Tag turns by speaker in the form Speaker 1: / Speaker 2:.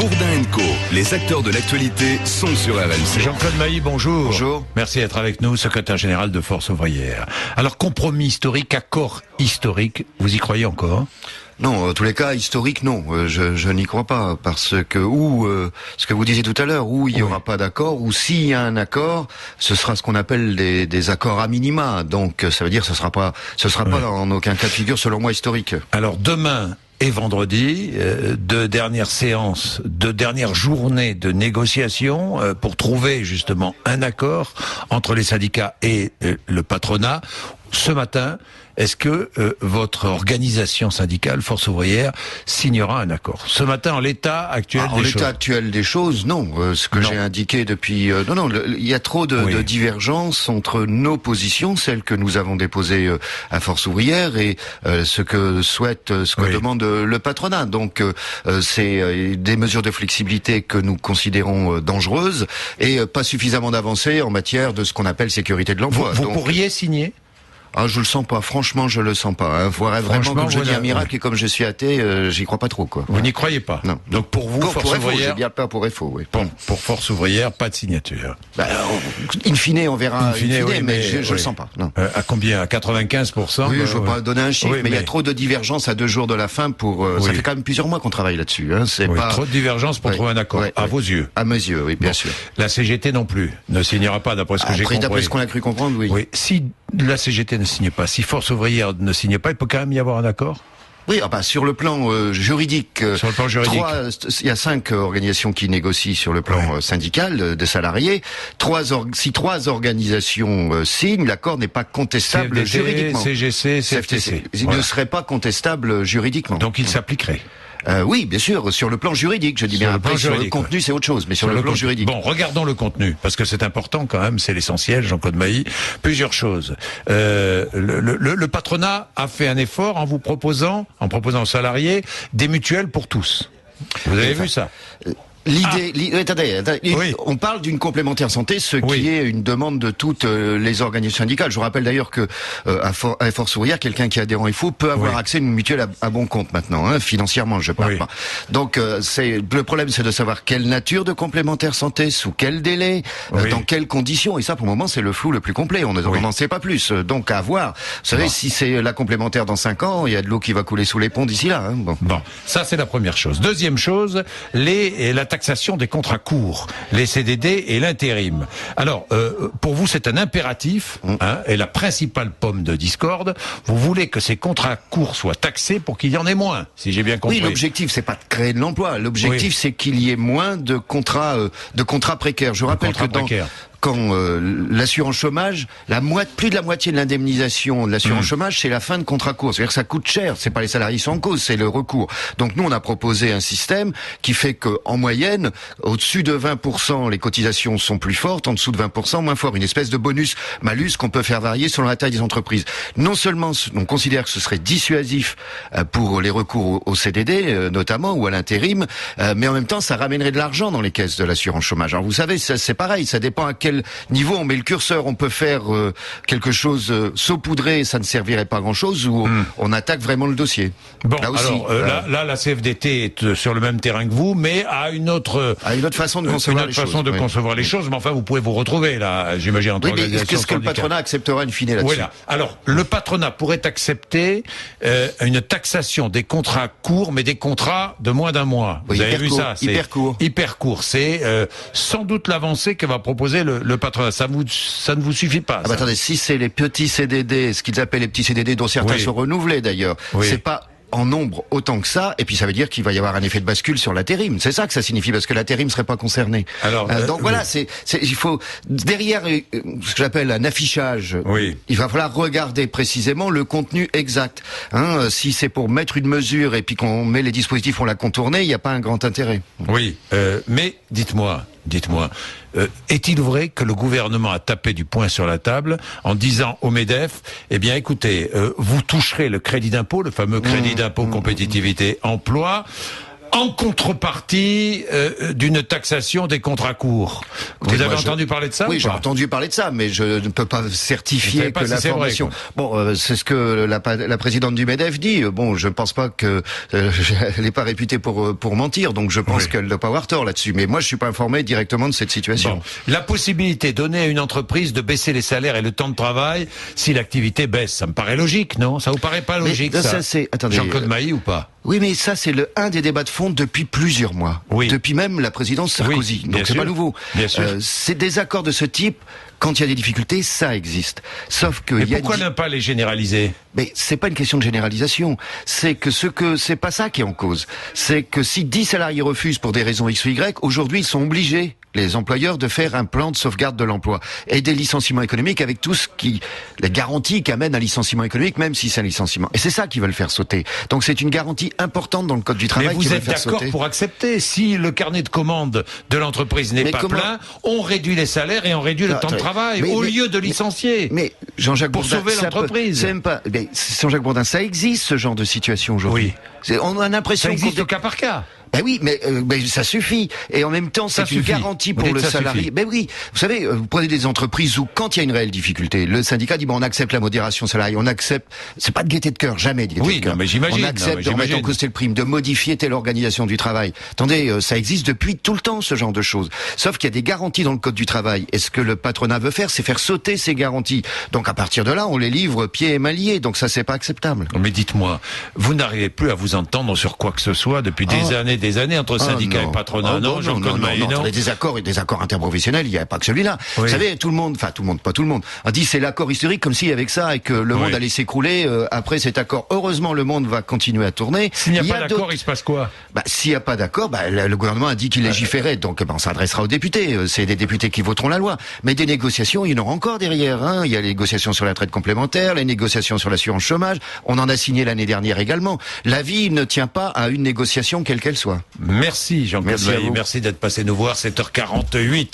Speaker 1: Bourdin & Co. Les acteurs de l'actualité sont sur RMC.
Speaker 2: Jean-Claude Mailly, bonjour.
Speaker 3: Bonjour.
Speaker 2: Merci d'être avec nous, secrétaire général de Force ouvrière. Alors, compromis historique, accord historique, vous y croyez encore ?
Speaker 3: Non, en tous les cas, historique, non. Je n'y crois pas, parce que ce que vous disiez tout à l'heure, où il n'y aura pas d'accord, ou s'il y a un accord, ce sera ce qu'on appelle des accords à minima. Donc, ça veut dire que ce sera pas en aucun cas de figure, selon moi, historique.
Speaker 2: Alors, demain et vendredi, deux dernières séances, deux dernières journées de négociations pour trouver justement un accord entre les syndicats et le patronat. Ce matin, est-ce que votre organisation syndicale, Force ouvrière, signera un accord ? Ce matin, en l'état actuel des choses.
Speaker 3: En l'état actuel des choses, non. Ce que j'ai indiqué depuis... il y a trop de divergences entre nos positions, celles que nous avons déposées à Force ouvrière, et ce que demande le patronat. Donc, c'est des mesures de flexibilité que nous considérons dangereuses, et pas suffisamment d'avancées en matière de ce qu'on appelle sécurité de l'emploi.
Speaker 2: Vous pourriez signer ?
Speaker 3: Ah, je le sens pas. Franchement, je le sens pas. Hein. Faudrait vraiment, comme je dis, un miracle, et comme je suis athée, j'y crois pas trop, quoi.
Speaker 2: Vous n'y croyez pas?
Speaker 3: Non.
Speaker 2: Donc pour vous, Force ouvrière,
Speaker 3: j'ai bien peur pour FO, oui.
Speaker 2: Pour Force ouvrière, pas de signature.
Speaker 3: In fine, on verra. Mais je le sens pas. Non.
Speaker 2: À combien? À 95%?
Speaker 3: Oui, je veux pas donner un chiffre, mais il y a trop de divergences à 2 jours de la fin pour. Ça fait quand même plusieurs mois qu'on travaille là-dessus. Hein. C'est pas
Speaker 2: trop de divergences pour trouver un accord. À vos yeux.
Speaker 3: À mes yeux, oui, bien sûr.
Speaker 2: La CGT non plus ne signera pas, d'après ce que j'ai compris.
Speaker 3: D'après ce qu'on a cru comprendre, oui.
Speaker 2: Oui. Si la CGT ne signe pas, si Force ouvrière ne signe pas, il peut quand même y avoir un accord?
Speaker 3: Oui, sur le plan juridique,
Speaker 2: sur le plan juridique,
Speaker 3: il y a 5 organisations qui négocient sur le plan syndical des salariés. Si 3 organisations signent, l'accord n'est pas contestable juridiquement.
Speaker 2: CGC, CFTC.
Speaker 3: Il ne serait pas contestable juridiquement.
Speaker 2: Donc il s'appliquerait.
Speaker 3: Oui, bien sûr, sur le plan juridique, je dis bien. Après, sur le contenu, c'est autre chose, mais sur le plan juridique.
Speaker 2: Bon, regardons le contenu, parce que c'est important quand même, c'est l'essentiel, Jean-Claude Mailly. Plusieurs choses. Le patronat a fait un effort en proposant aux salariés des mutuelles pour tous. Vous avez vu ça?
Speaker 3: Attendez, on parle d'une complémentaire santé, qui est une demande de toutes les organisations syndicales. Je vous rappelle d'ailleurs que à Force ouvrière, quelqu'un qui est adhérent FO peut avoir accès à une mutuelle à bon compte maintenant, hein, financièrement, je parle pas. Donc le problème, c'est de savoir quelle nature de complémentaire santé, sous quel délai, dans quelles conditions. Et ça, pour le moment, c'est le flou le plus complet. On n'en sait pas plus. Donc à voir. Vous savez, si c'est la complémentaire dans 5 ans, il y a de l'eau qui va couler sous les ponts d'ici là. Hein.
Speaker 2: Bon, ça c'est la première chose. Deuxième chose, la taxation des contrats courts, les CDD et l'intérim. Alors, pour vous, c'est un impératif, et la principale pomme de discorde, vous voulez que ces contrats courts soient taxés pour qu'il y en ait moins, si j'ai bien compris.
Speaker 3: Oui, l'objectif, c'est pas de créer de l'emploi. L'objectif, c'est qu'il y ait moins de contrats précaires. Je rappelle que quand l'assurance chômage, plus de la moitié de l'indemnisation de l'assurance chômage, c'est la fin de contrat court. C'est-à-dire que ça coûte cher. C'est pas les salariés qui sont en cause, c'est le recours. Donc nous, on a proposé un système qui fait que, en moyenne, au-dessus de 20%, les cotisations sont plus fortes, en dessous de 20%, moins fort. Une espèce de bonus-malus qu'on peut faire varier selon la taille des entreprises. Non seulement, on considère que ce serait dissuasif pour les recours au CDD, notamment, ou à l'intérim, mais en même temps, ça ramènerait de l'argent dans les caisses de l'assurance chômage. Alors vous savez, c'est pareil, ça dépend à quel niveau on met le curseur. On peut faire quelque chose saupoudré, ça ne servirait pas à grand-chose, ou on attaque vraiment le dossier.
Speaker 2: Bon, là aussi, là, la CFDT est sur le même terrain que vous, mais à une autre
Speaker 3: façon de concevoir les choses.
Speaker 2: Mais enfin, vous pouvez vous retrouver là, j'imagine, entre organisations.
Speaker 3: Qu'est-ce que le patronat acceptera in fine là-dessus?
Speaker 2: Voilà. Alors, le patronat pourrait accepter une taxation des contrats courts, mais des contrats de moins d'un mois. Vous avez vu ça? Hyper court. C'est sans doute l'avancée que va proposer le patronat. Ça ne vous suffit pas?
Speaker 3: Attendez, si c'est les petits CDD, ce qu'ils appellent les petits CDD, dont certains sont renouvelés d'ailleurs, c'est pas en nombre autant que ça, et puis ça veut dire qu'il va y avoir un effet de bascule sur l'intérim. C'est ça que ça signifie, parce que l'intérim serait pas concerné. Alors, donc voilà, il faut derrière ce que j'appelle un affichage. Il va falloir regarder précisément le contenu exact. Si c'est pour mettre une mesure et puis qu'on met les dispositifs, on la contourner, il n'y a pas un grand intérêt.
Speaker 2: Oui, mais dites-moi, est-il vrai que le gouvernement a tapé du poing sur la table en disant au MEDEF, eh bien écoutez, vous toucherez le crédit d'impôt, le fameux crédit d'impôt compétitivité emploi, en contrepartie d'une taxation des contrats courts. Vous avez entendu parler de ça?
Speaker 3: Oui, j'ai entendu parler de ça, mais je ne peux pas certifier que l'information... Bon, c'est ce que la présidente du MEDEF dit. Bon, je ne pense pas que... elle n'est pas réputée pour mentir, donc je pense qu'elle ne doit pas avoir tort là-dessus. Mais moi, je ne suis pas informé directement de cette situation.
Speaker 2: Bon. La possibilité donnée à une entreprise de baisser les salaires et le temps de travail si l'activité baisse, ça me paraît logique, non? Ça vous paraît pas logique, mais ça c'est... Attendez, Jean-Claude Mailly ou pas?
Speaker 3: Oui, mais ça, c'est un des débats de fond depuis plusieurs mois. Oui. Depuis même la présidence Sarkozy.
Speaker 2: Oui,
Speaker 3: donc c'est pas nouveau.
Speaker 2: Bien sûr.
Speaker 3: C'est des accords de ce type. Quand il y a des difficultés, ça existe. Sauf que...
Speaker 2: Mais pourquoi ne pas les généraliser?
Speaker 3: Mais c'est pas une question de généralisation. C'est pas ça qui est en cause. C'est que si 10 salariés refusent pour des raisons X ou Y, aujourd'hui, ils sont obligés, les employeurs, de faire un plan de sauvegarde de l'emploi. Et des licenciements économiques avec tout ce qui, les garanties qu'amène un licenciement économique, même si c'est un licenciement. Et c'est ça qu'ils veulent faire sauter. Donc c'est une garantie importante dans le Code du travail.
Speaker 2: Mais vous êtes d'accord pour accepter? Si le carnet de commandes de l'entreprise n'est pas plein, on réduit les salaires et on réduit le temps de travail, au lieu de licencier.
Speaker 3: Mais Jean-Jacques
Speaker 2: pour
Speaker 3: Bourdin,
Speaker 2: sauver l'entreprise.
Speaker 3: C'est même pas, Jean-Jacques Bourdin, ça existe ce genre de situation aujourd'hui.
Speaker 2: Oui.
Speaker 3: On a l'impression
Speaker 2: ça existe au cas par cas.
Speaker 3: Ben oui, mais ça suffit. Et en même temps, c'est une garantie pour le salarié. Ben oui, vous savez, vous prenez des entreprises où, quand il y a une réelle difficulté, le syndicat dit on accepte la modération salariale, on accepte. C'est pas de gaieté de cœur, jamais de gaieté de cœur.
Speaker 2: Mais j'imagine.
Speaker 3: On accepte de remettre en cause telle prime, de modifier telle organisation du travail. Attendez, ça existe depuis tout le temps ce genre de choses. Sauf qu'il y a des garanties dans le code du travail. Et ce que le patronat veut faire, c'est faire sauter ces garanties. Donc à partir de là, on les livre pieds et mains liés. Donc ça, c'est pas acceptable.
Speaker 2: Mais dites-moi, vous n'arrivez plus à vous entendre sur quoi que ce soit depuis des années entre syndicats et patronat. Non, Jean-Claude Mailly, non.
Speaker 3: Les désaccords et des accords interprofessionnels, il n'y a pas que celui-là. Vous savez, tout le monde, pas tout le monde, a dit c'est l'accord historique comme s'il y avait que ça et que le monde allait s'écrouler après cet accord. Heureusement, le monde va continuer à tourner.
Speaker 2: S'il n'y a pas d'accord, il se passe quoi?
Speaker 3: S'il n'y a pas d'accord, le gouvernement a dit qu'il légiférait, donc on s'adressera aux députés. C'est des députés qui voteront la loi. Mais des négociations, il y en aura encore derrière. Il y a les négociations sur la retraite complémentaire, les négociations sur l'assurance chômage. On en a signé l'année dernière également. La vie ne tient pas à une négociation quelle qu'elle soit.
Speaker 2: Merci Jean-Claude Mailly, merci d'être passé nous voir, 7h48.